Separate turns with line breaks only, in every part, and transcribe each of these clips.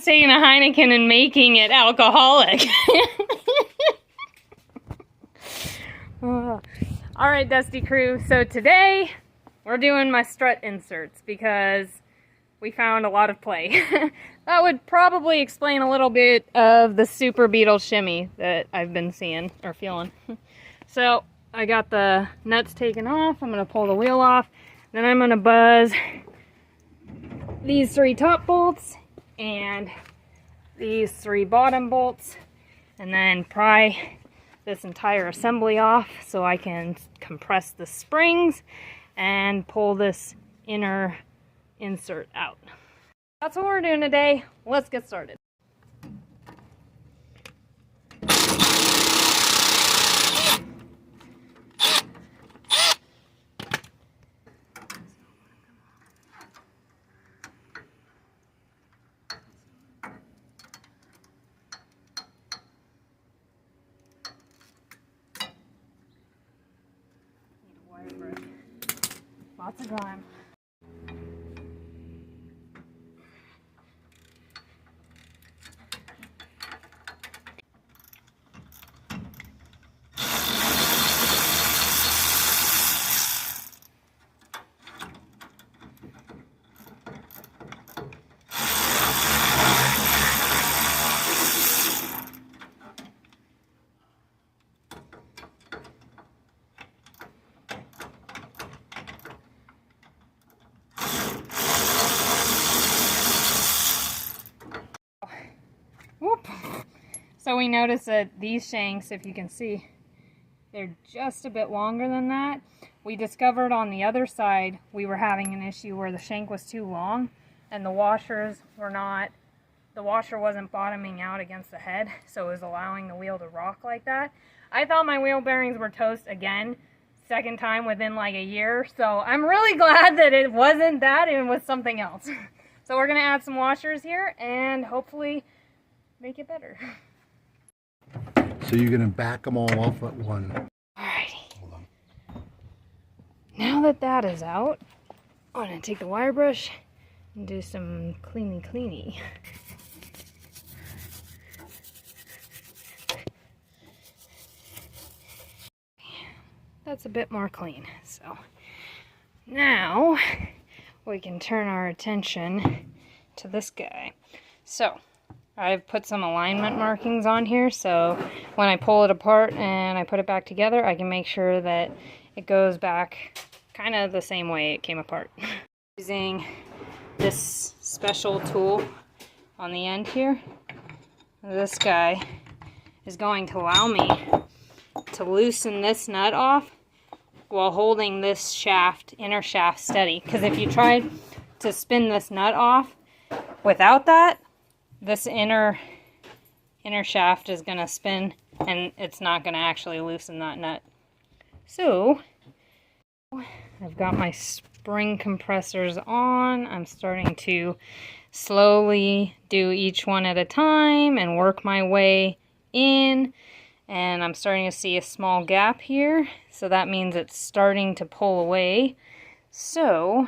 taking a Heineken and making it alcoholic. Alright, Dusty Crew, so today we're doing my strut inserts because we found a lot of play. That would probably explain a little bit of the super beetle shimmy that I've been seeing or feeling. So I got the nuts taken off. I'm going to pull the wheel off. Then I'm going to buzz these 3 top bolts and these 3 bottom bolts, and then pry this entire assembly off so I can compress the springs and pull this inner insert out. That's what we're doing today. Let's get started. Lots of grime. Whoop. So we notice that these shanks, if you can see, they're just a bit longer than that. We discovered on the other side we were having an issue where the shank was too long and the washers were not, the washer wasn't bottoming out against the head, so it was allowing the wheel to rock like that. I thought my wheel bearings were toast again, second time within like a year, so I'm really glad that it wasn't that, it was something else. So we're going to add some washers here and hopefully make it better.
So you're going to back them all off at one.
Alrighty.
Hold on.
Now that that is out, I'm going to take the wire brush and do some cleany. That's a bit more clean. So now we can turn our attention to this guy. So I've put some alignment markings on here, so when I pull it apart and I put it back together, I can make sure that it goes back kind of the same way it came apart. Using this special tool on the end here, this guy is going to allow me to loosen this nut off while holding this shaft, inner shaft, steady. Because if you tried to spin this nut off without that, this inner shaft is going to spin and it's not going to actually loosen that nut. So I've got my spring compressors on. I'm starting to slowly do each one at a time and work my way in. And I'm starting to see a small gap here. So that means it's starting to pull away. So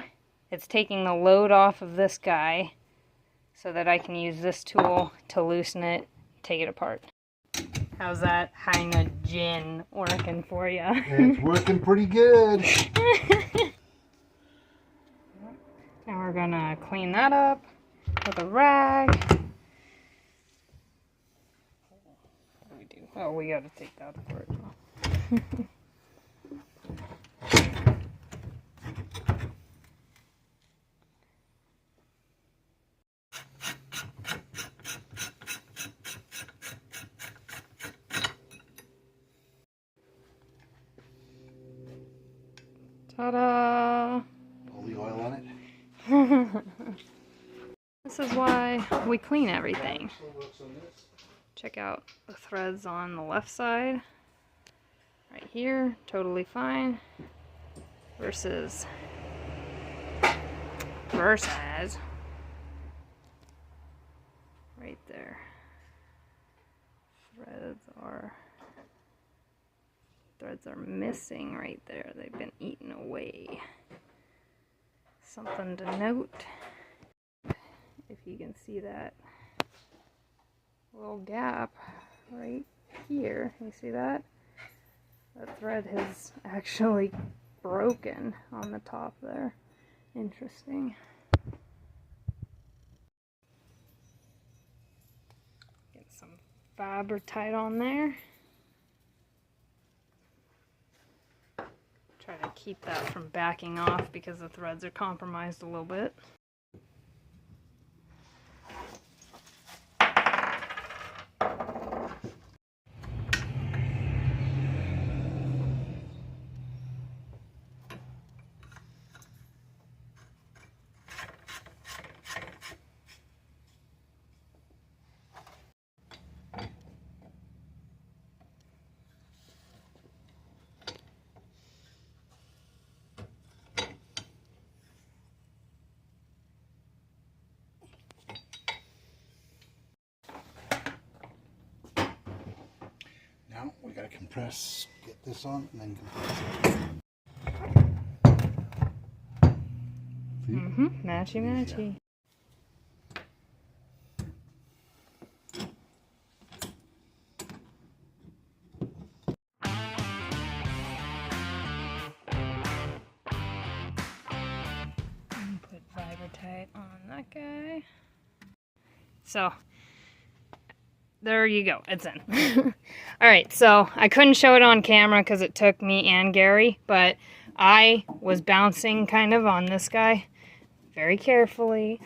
it's taking the load off of this guy, so that I can use this tool to loosen it, take it apart. How's that Heineken working for you?
It's working pretty good.
Now we're gonna clean that up with a rag. What do we do? Oh, we gotta take that apart. Ta-da!
All the oil on it.
This is why we clean everything. Check out the threads on the left side. Right here, totally fine. Versus right there. Threads are missing right there. They've been eaten away. Something to note, if you can see that. little gap right here. You see that? That thread has actually broken on the top there. Interesting. Get some Fabri-Tite on there. Try to keep that from backing off because the threads are compromised a little bit.
Now we gotta compress, get this on, and then compress it. See?
Matchy matchy. Put Fabri-Tite on that guy. So there you go, it's in. Alright, so I couldn't show it on camera because it took me and Gary, but I was bouncing kind of on this guy very carefully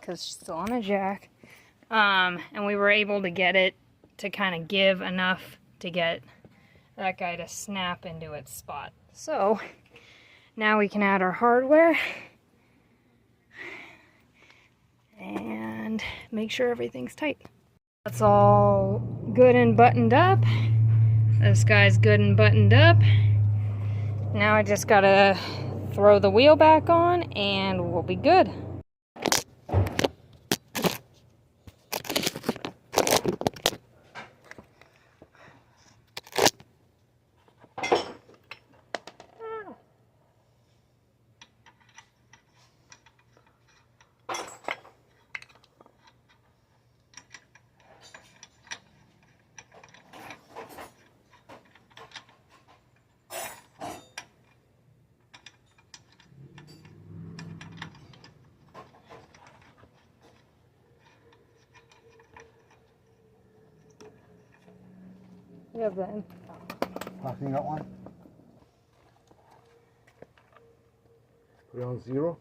because she's still on a jack. And we were able to get it to kind of give enough to get that guy to snap into its spot. So now we can add our hardware and make sure everything's tight. That's all good and buttoned up. This guy's good and buttoned up. Now I just gotta throw the wheel back on and we'll be good. We have that.
Locking that one. Put it on 0.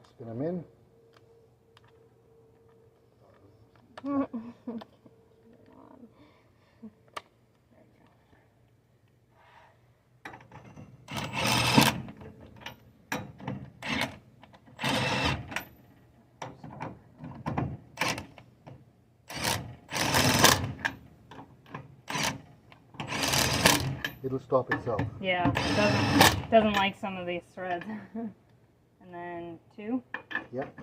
Spin them in. It'll stop itself.
Yeah, it doesn't like some of these threads. And then 2.
Yep.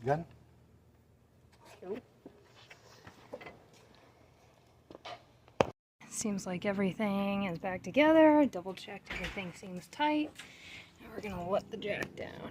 Gun?
Seems like everything is back together. Double checked everything seems tight. Now we're gonna let the jack down.